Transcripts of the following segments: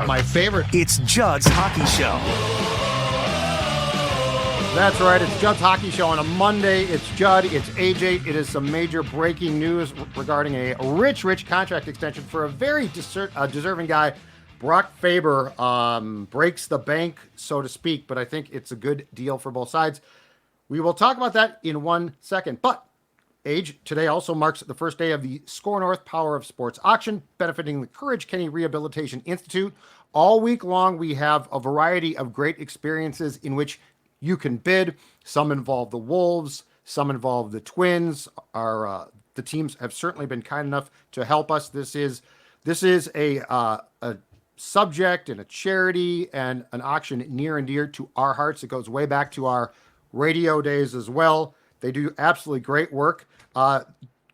my favorite. It's Judd's Hockey Show. That's right. It's Judd's Hockey Show on a Monday. It's Judd. It's AJ. It is some major breaking news regarding a rich contract extension for a very deserving guy. Brock Faber breaks the bank, so to speak, but I think it's a good deal for both sides. We will talk about that in 1 second. But, Age, today also marks the first day of the Score North Power of Sports auction, benefiting the Courage Kenny Rehabilitation Institute. All week long, we have a variety of great experiences in which you can bid. Some involve the Wolves, some involve the Twins. The teams have certainly been kind enough to help us. This is a subject and a charity and an auction near and dear to our hearts. It goes way back to our radio days as well. They do absolutely great work.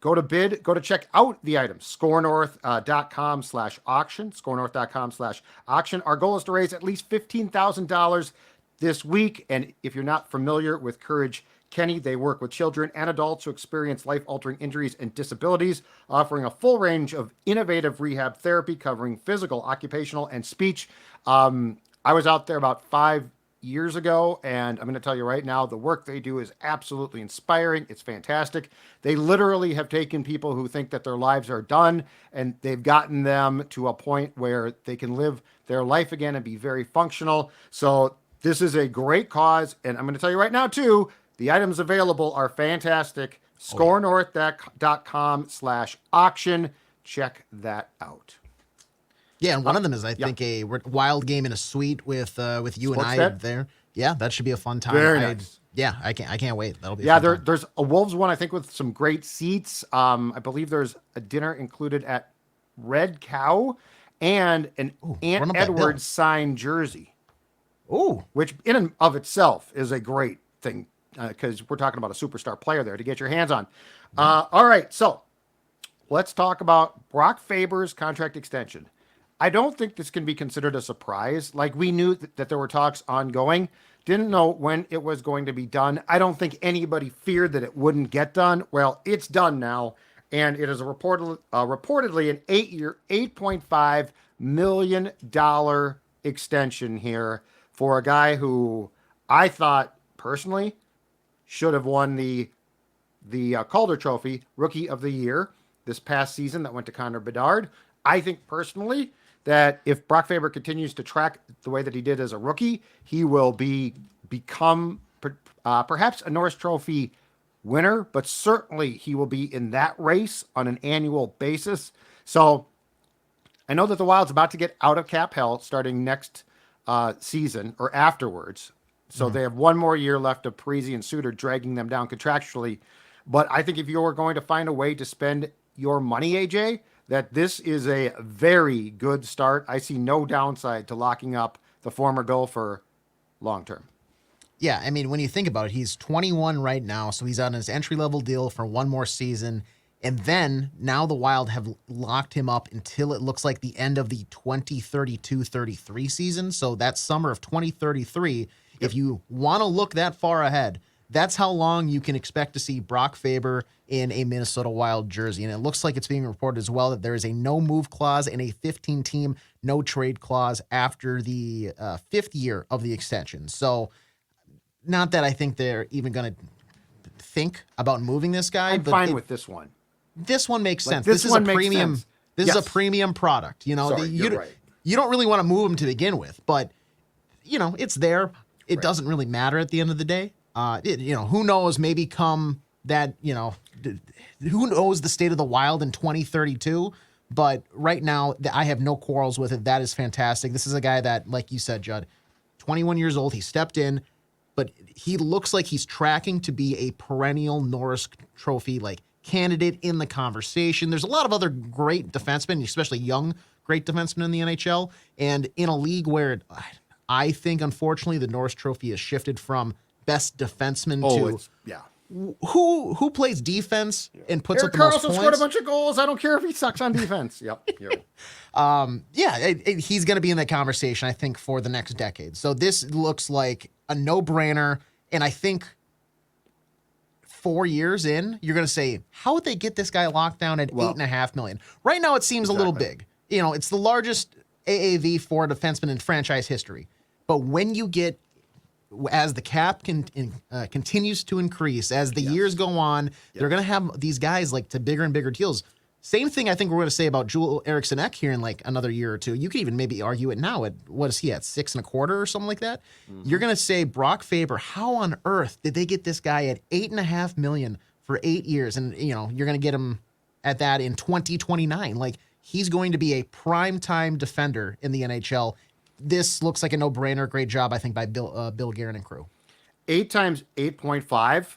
Go to check out the items. scorenorth.com/auction. scorenorth.com/auction. Our goal is to raise at least $15,000 this week. And if you're not familiar with Courage Kenny, they work with children and adults who experience life-altering injuries and disabilities, offering a full range of innovative rehab therapy covering physical, occupational, and speech. I was out there about 5 years ago, and I'm going to tell you right now, the work they do is absolutely inspiring. It's fantastic. They literally have taken people who think that their lives are done, and they've gotten them to a point where they can live their life again and be very functional. So this is a great cause, and I'm going to tell you right now, too, the items available are fantastic. scorenorth.com/auction. Check that out. Yeah, and one of them is, I think, a wild game in a suite with you and I there. Yeah, that should be a fun time. Very nice. Yeah, I can't wait. That'll be a fun time. There's a Wolves one, I think, with some great seats. I believe there's a dinner included at Red Cow and an Ant Edwards signed jersey. Ooh, which in and of itself is a great thing because we're talking about a superstar player there to get your hands on. All right, so let's talk about Brock Faber's contract extension. I don't think this can be considered a surprise. Like, we knew that there were talks ongoing, didn't know when it was going to be done. I don't think anybody feared that it wouldn't get done. Well, it's done now, and it is reportedly an 8-year, $8.5 million extension here for a guy who I thought personally should have won the Calder Trophy Rookie of the Year this past season that went to Connor Bedard. I think personally that if Brock Faber continues to track the way that he did as a rookie, he will become perhaps a Norris Trophy winner, but certainly he will be in that race on an annual basis. So I know that the Wild's about to get out of cap hell starting next season or afterwards. So they have one more year left of Parise and Suter dragging them down contractually. But I think if you were going to find a way to spend your money, AJ, that this is a very good start. I see no downside to locking up the former Gopher long term. Yeah, I mean, when you think about it, he's 21 right now, so he's on his entry-level deal for one more season. And then now the Wild have locked him up until it looks like the end of the 2032-33 season. So that summer of 2033, if you want to look that far ahead, that's how long you can expect to see Brock Faber in a Minnesota Wild jersey. And it looks like it's being reported as well that there is a no-move clause and a 15-team no-trade clause after the 5th year of the extension. So not that I think they're even going to think about moving this guy. I'm fine with this one. This one makes sense. This is one a makes premium. sense. This is a premium product. You know, Sorry, you're right. You don't really want to move him to begin with, but you know, it's there. It doesn't really matter at the end of the day. Who knows? Maybe come that, who knows the state of the Wild in 2032. But right now, I have no quarrels with it. That is fantastic. This is a guy that, like you said, Judd, 21 years old. He stepped in, but he looks like he's tracking to be a perennial Norris Trophy candidate in the conversation. There's a lot of other great defensemen, especially young great defensemen in the NHL, and in a league where I think, unfortunately, the Norris Trophy has shifted from best defenseman to who plays defense and puts Erik up the most Karlsson points. scored a bunch of goals. I don't care if he sucks on defense. Yep. You're right. He's going to be in that conversation, I think, for the next decade. So this looks like a no-brainer, and I think 4 years in, you're going to say, how would they get this guy locked down at $8.5 million? Right now, it seems a little big. It's the largest AAV for a defenseman in franchise history. But when you get, as the cap continues to increase, as the years go on, they're going to have these guys like to bigger and bigger deals. Same thing I think we're going to say about Joel Eriksson Ek here in like another year or two. You could even maybe argue it now at, what is he at, 6.25 or something like that? Mm-hmm. You're going to say Brock Faber, how on earth did they get this guy at $8.5 million for 8 years? And, you know, you're going to get him at that in 2029. Like, he's going to be a prime-time defender in the NHL. This looks like a no-brainer. Great job, I think, by Bill Guerin and crew. 8 times 8.5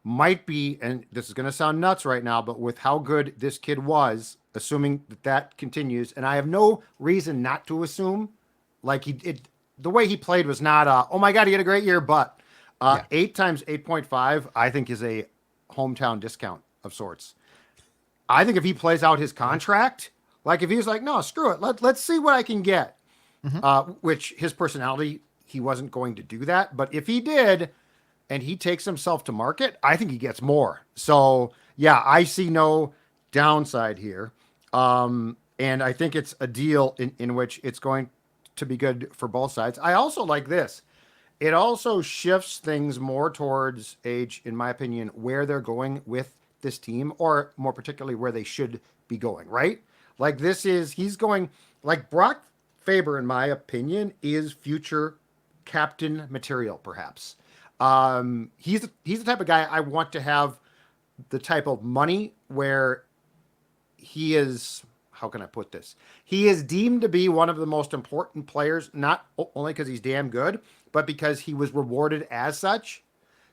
might be, and this is going to sound nuts right now, but with how good this kid was, assuming that continues, and I have no reason not to assume, like the way he played was not, oh my God, he had a great year, but 8 times 8.5, I think is a hometown discount of sorts. I think if he plays out his contract, like if he's like, no, screw it, let's see what I can get, which his personality, he wasn't going to do that, but if he did, and he takes himself to market, I think he gets more. So, yeah, I see no downside here. And I think it's a deal in which it's going to be good for both sides. I also like this. It also shifts things more towards age, in my opinion, where they're going with this team, or more particularly where they should be going, right? Like he's going, like Brock Faber, in my opinion, is future captain material, perhaps. He's the type of guy I want to have the type of money where he is, how can I put this? He is deemed to be one of the most important players, not only because he's damn good, but because he was rewarded as such.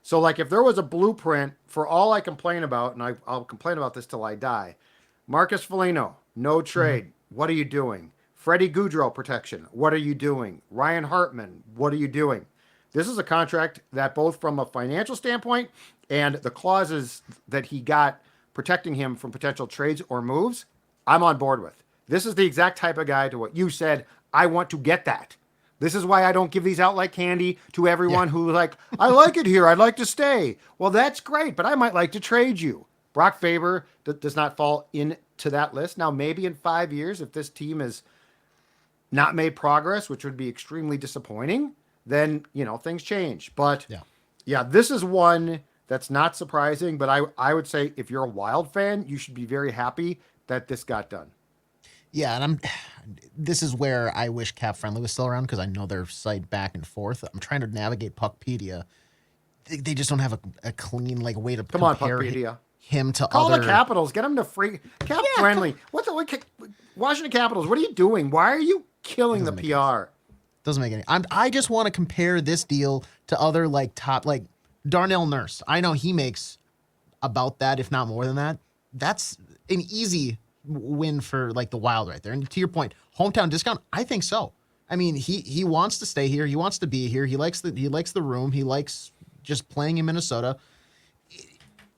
So like if there was a blueprint for all I complain about, and I'll complain about this till I die, Marcus Foligno, no trade. Mm-hmm. What are you doing? Freddie Gaudreau protection. What are you doing? Ryan Hartman. What are you doing? This is a contract that both from a financial standpoint and the clauses that he got protecting him from potential trades or moves, I'm on board with. This is the exact type of guy to what you said. I want to get that. This is why I don't give these out like candy to everyone who like, I like it here. I'd like to stay. Well, that's great, but I might like to trade you. Brock Faber does not fall into that list. Now, maybe in 5 years, if this team has not made progress, which would be extremely disappointing, then, you know, things change. But yeah, this is one that's not surprising, but I would say if you're a Wild fan, you should be very happy that this got done. Yeah, and this is where I wish Cap Friendly was still around, because I know their site back and forth. I'm trying to navigate Puckpedia. They just don't have a clean like way to compare him to Call other. the Capitals, get him to free Cap Friendly. What Washington Capitals? What are you doing? Why are you killing the PR? Doesn't make any. I just want to compare this deal to other like top, like Darnell Nurse. I know he makes about that, if not more than that. That's an easy win for like the Wild right there. And to your point, hometown discount. I think so. I mean, he wants to stay here. He wants to be here. He likes the room. He likes just playing in Minnesota.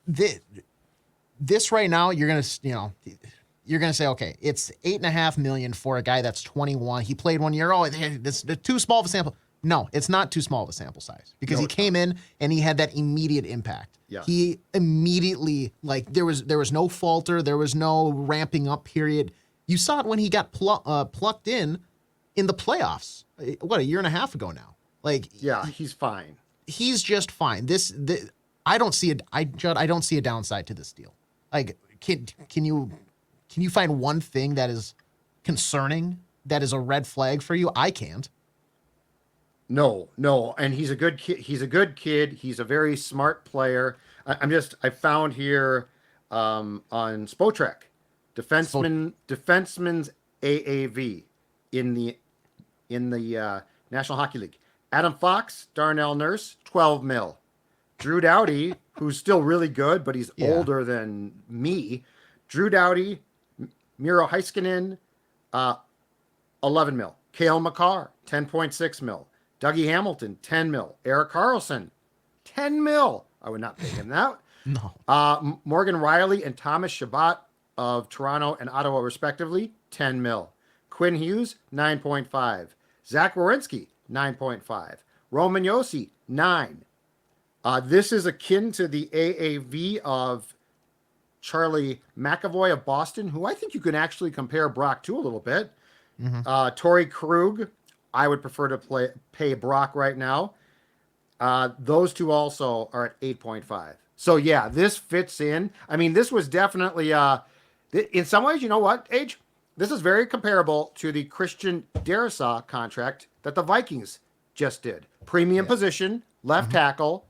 This right now, you're gonna say, okay, it's $8.5 million for a guy that's 21. He played 1 year. Oh, it's too small of a sample. No, it's not too small of a sample size, because he came in and he had that immediate impact. Yeah. He immediately, like, there was no falter. There was no ramping up period. You saw it when he got plucked in the playoffs. What, a year and a half ago now? Like, yeah, he's fine. He's just fine. I don't see Judd, I don't see a downside to this deal. Like, can you find one thing that is concerning, that is a red flag for you? I can't. No. And he's a good kid. He's a good kid. He's a very smart player. I found here on Spotrac, defenseman's AAV in the National Hockey League. Adam Fox, Darnell Nurse, 12 mil. Drew Doughty, who's still really good, but he's older than me. Drew Doughty, Miro Heiskanen, 11 mil. Cale Makar, 10.6 mil. Dougie Hamilton, 10 mil. Erik Karlsson, 10 mil. I would not pay him that. No. Morgan Riley and Thomas Chabot of Toronto and Ottawa, respectively, 10 mil. Quinn Hughes, 9.5. Zach Werenski, 9.5. Roman Josi, 9. This is akin to the AAV of Charlie McAvoy of Boston, who I think you can actually compare Brock to a little bit. Torrey Krug, I would prefer to pay Brock right now. Those two also are at 8.5. So yeah, this fits in. I mean, this was definitely in some ways, you know what, Age? This is very comparable to the Christian Darrisaw contract that the Vikings just did. Premium position, left tackle,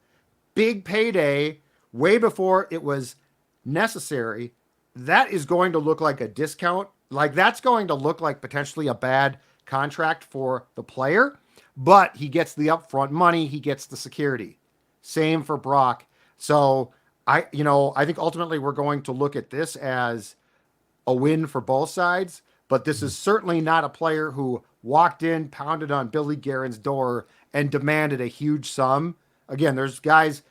big payday, way before it was necessary. That is going to look like a discount. Like that's going to look like potentially a bad contract for the player, but he gets the upfront money, he gets the security. Same for Brock. So I think ultimately we're going to look at this as a win for both sides, but this is certainly not a player who walked in, pounded on Billy Guerin's door, and demanded a huge sum. Again, there's guys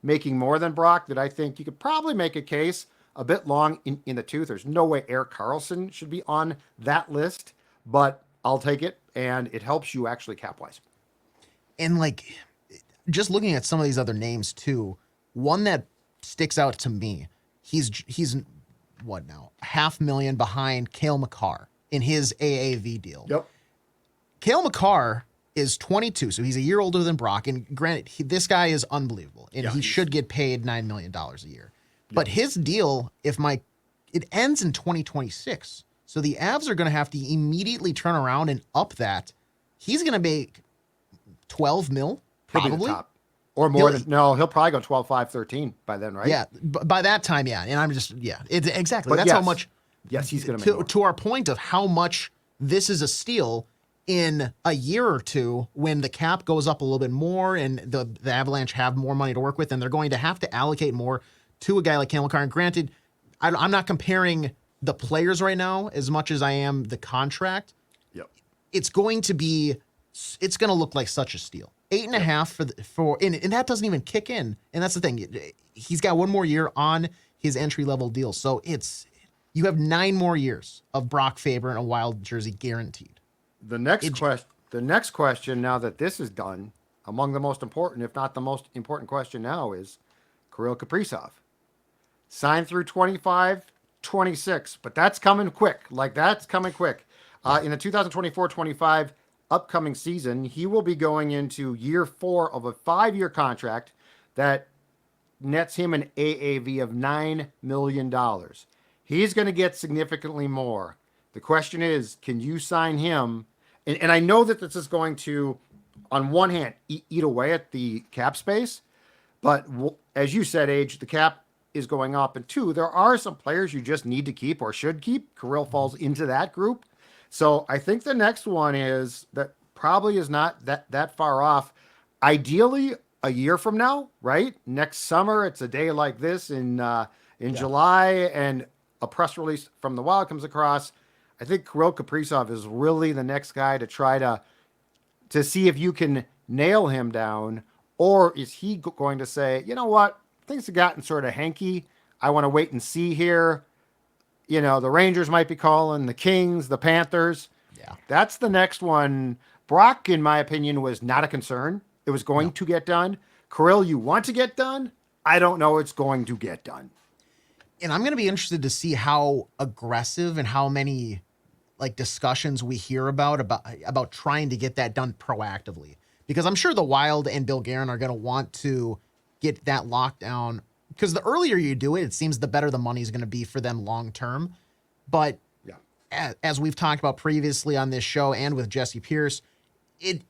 making more than Brock that I think you could probably make a case a bit long in the tooth. There's no way Erik Karlsson should be on that list, but I'll take it, and it helps you actually cap-wise. And like, just looking at some of these other names too, one that sticks out to me, he's what now? $500,000 behind Cale Makar in his AAV deal. Yep. Cale Makar is 22, so he's a year older than Brock. And granted, this guy is unbelievable, and he should get paid $9 million a year. Yep. But his deal, it ends in 2026. So the Avs are going to have to immediately turn around and up that. He's going to make 12 mil, probably. He'll be the top. Or more he'll probably go 12, 5, 13 by then, right? Yeah, by that time, yeah. And I'm just, exactly. But that's how much. Yes, he's going to make more. To our point of how much this is a steal in a year or two when the cap goes up a little bit more and the Avalanche have more money to work with, and they're going to have to allocate more to a guy like Cale Makar. And granted, I'm not comparing the players right now as much as I am the contract. Yep. It's going to look like such a steal. 8.5 and that doesn't even kick in. And that's the thing. He's got one more year on his entry level deal. So you have 9 more years of Brock Faber in a Wild jersey guaranteed. The next question, now that this is done, among the most important, if not the most important question now, is Kirill Kaprizov. Signed through 25, 26, but that's coming quick. In the 2024-25 upcoming season, he will be going into year 4 of a 5-year contract that nets him an AAV of $9 million. He's going to get significantly more. The question is, can you sign him? And I know that this is going to, on one hand, eat away at the cap space, but as you said, Age, the cap is going up. And 2, there are some players you just need to keep or should keep. Kirill falls into that group. So I think the next one is that probably is not that far off. Ideally, a year from now, right? Next summer, it's a day like this in July, and a press release from the Wild comes across. I think Kirill Kaprizov is really the next guy to try to see if you can nail him down, or is he going to say, you know what, things have gotten sort of hanky. I want to wait and see here. The Rangers might be calling, the Kings, the Panthers. Yeah. That's the next one. Brock, in my opinion, was not a concern. It was going to get done. Kirill, you want to get done? I don't know it's going to get done. And I'm going to be interested to see how aggressive and how many discussions we hear about trying to get that done proactively. Because I'm sure the Wild and Bill Guerin are going to want to get that lockdown. Because the earlier you do it seems the better the money is going to be for them long term. But as we've talked about previously on this show and with Jesse Pierce, it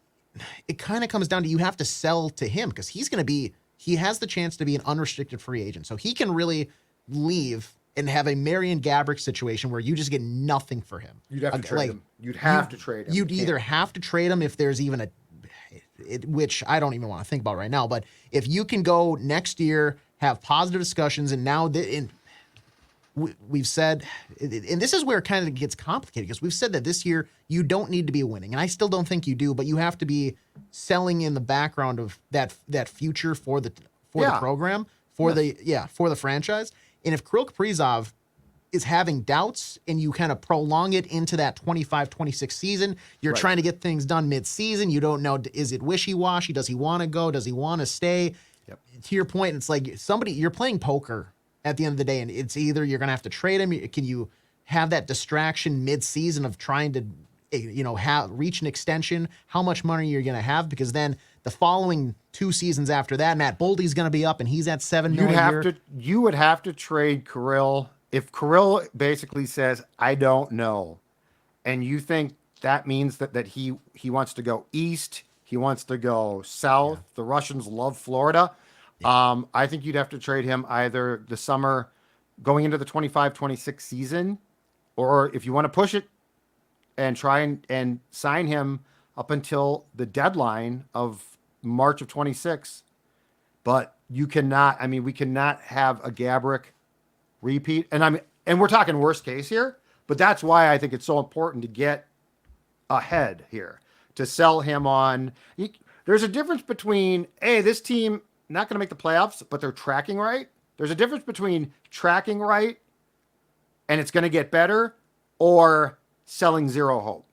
kind of comes down to you have to sell to him because he has the chance to be an unrestricted free agent. So he can really leave and have a Marian Gaborik situation where you just get nothing for him. You'd have to trade him. You'd have to trade him. You'd either have to trade him if there's even which I don't even want to think about right now. But if you can go next year, have positive discussions, and now we've said, and this is where it kind of gets complicated because we've said that this year you don't need to be winning, and I still don't think you do, but you have to be selling in the background of that future for the program, for the franchise. And if Kirill Kaprizov is having doubts and you kind of prolong it into that 25-26 season, you're trying to get things done mid-season. You don't know, is it wishy-washy? Does he want to go? Does he want to stay? Yep. To your point, it's like you're playing poker at the end of the day, and it's either you're going to have to trade him. Can you have that distraction mid-season of trying to reach an extension, how much money you're going to have, because then the following 2 seasons after that, Matt Boldy's going to be up and he's at $7 million a year. You would have to trade Kirill if Kirill basically says, I don't know. And you think that means that he wants to go east, he wants to go south. Yeah. The Russians love Florida. Yeah. I think you'd have to trade him either the summer going into the 25-26 season, or if you want to push it and try and sign him up until the deadline of March of 26. But you cannot, we cannot have a Gaborik repeat. And we're talking worst case here, but that's why I think it's so important to get ahead here, to sell him on. There's a difference between, hey, this team not going to make the playoffs, but they're tracking right. There's a difference between tracking right and it's going to get better, or selling zero hope,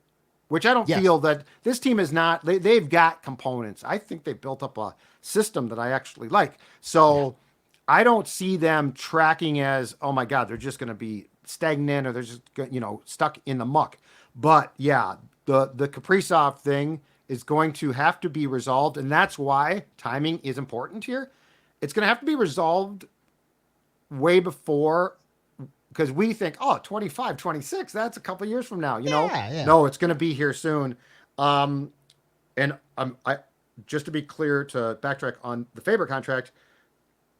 which I don't feel that this team is not. They've got components. I think they built up a system that I actually like. So I don't see them tracking as, oh my God, they're just going to be stagnant or they're just, stuck in the muck. But yeah, the Kaprizov thing is going to have to be resolved. And that's why timing is important here. It's going to have to be resolved way before, because we think, 25, 26, that's a couple of years from now, Yeah. No, it's going to be here soon. I just to be clear, to backtrack on the Faber contract,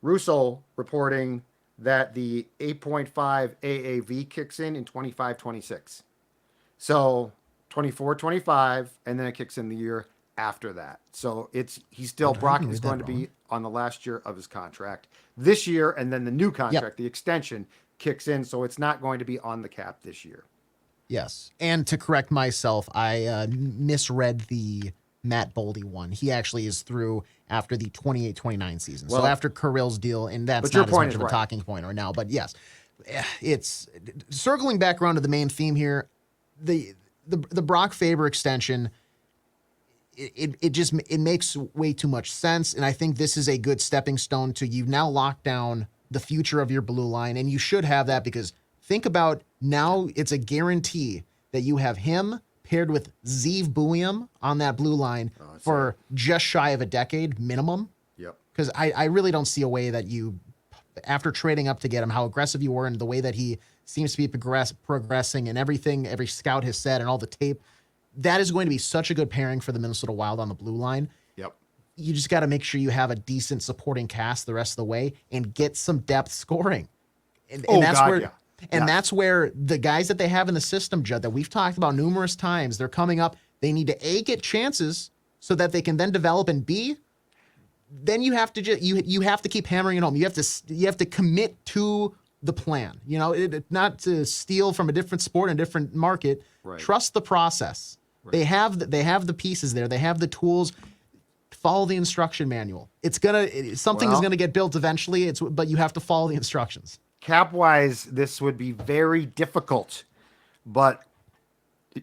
Russo reporting that the 8.5 AAV kicks in 25, 26. So 24, 25, and then it kicks in the year after that. So Brock is going to be on the last year of his contract this year, and then the new contract, the extension, kicks in, so it's not going to be on the cap this year. Yes, and to correct myself, I misread the Matt Boldy one. He actually is through after the 28-29 season, so after Kirill's deal, and that's not as much of a talking point right now. But yes, it's circling back around to the main theme here. The Brock Faber extension, it makes way too much sense, and I think this is a good stepping stone to, you've now locked down the future of your blue line, and you should have that, because think about now, it's a guarantee that you have him paired with Zeev Buium on that blue line for just shy of a decade minimum. Yep. Because I really don't see a way that you, after trading up to get him, how aggressive you were and the way that he seems to be progressing and everything every scout has said and all the tape, that is going to be such a good pairing for the Minnesota Wild on the blue line. Yep. You just got to make sure you have a decent supporting cast the rest of the way and get some depth scoring. And that's where the guys that they have in the system, Judd, that we've talked about numerous times, they're coming up. They need to A, get chances so that they can then develop, and B, then you have to you have to keep hammering it home. You have to commit to the plan. Not to steal from a different sport and a different market. Right. Trust the process. Right. They have the pieces there. They have the tools. Follow the instruction manual. Something is gonna get built eventually. But you have to follow the instructions. Cap-wise, this would be very difficult. But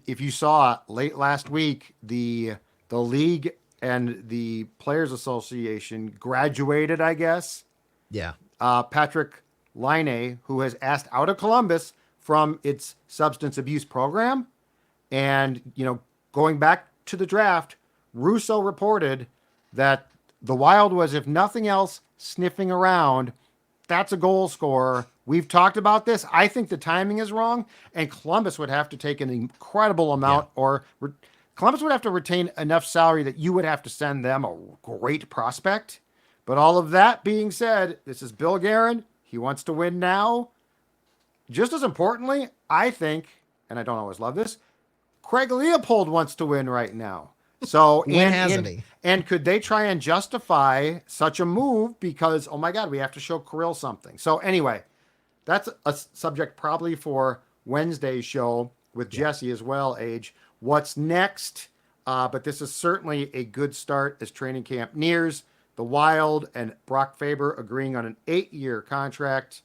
if you saw late last week, the league and the Players Association graduated, I guess. Yeah. Patrick Laine, who has asked out of Columbus from its substance abuse program. And, going back to the draft, Russo reported that the Wild was, if nothing else, sniffing around. That's a goal scorer. We've talked about this. I think the timing is wrong, and Columbus would have to take an incredible amount, or Columbus would have to retain enough salary that you would have to send them a great prospect. But all of that being said, this is Bill Guerin. He wants to win now. Just as importantly, I think, and I don't always love this, Craig Leopold wants to win right now. So, and could they try and justify such a move? Because, oh my God, we have to show Kirill something. So anyway, that's a subject probably for Wednesday's show with Jesse as well, Age. What's next? But this is certainly a good start as training camp nears. The Wild and Brock Faber agreeing on an 8-year contract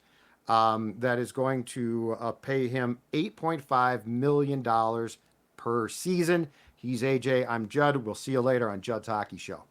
that is going to pay him $8.5 million per season. He's AJ. I'm Judd. We'll see you later on Judd's Hockey Show.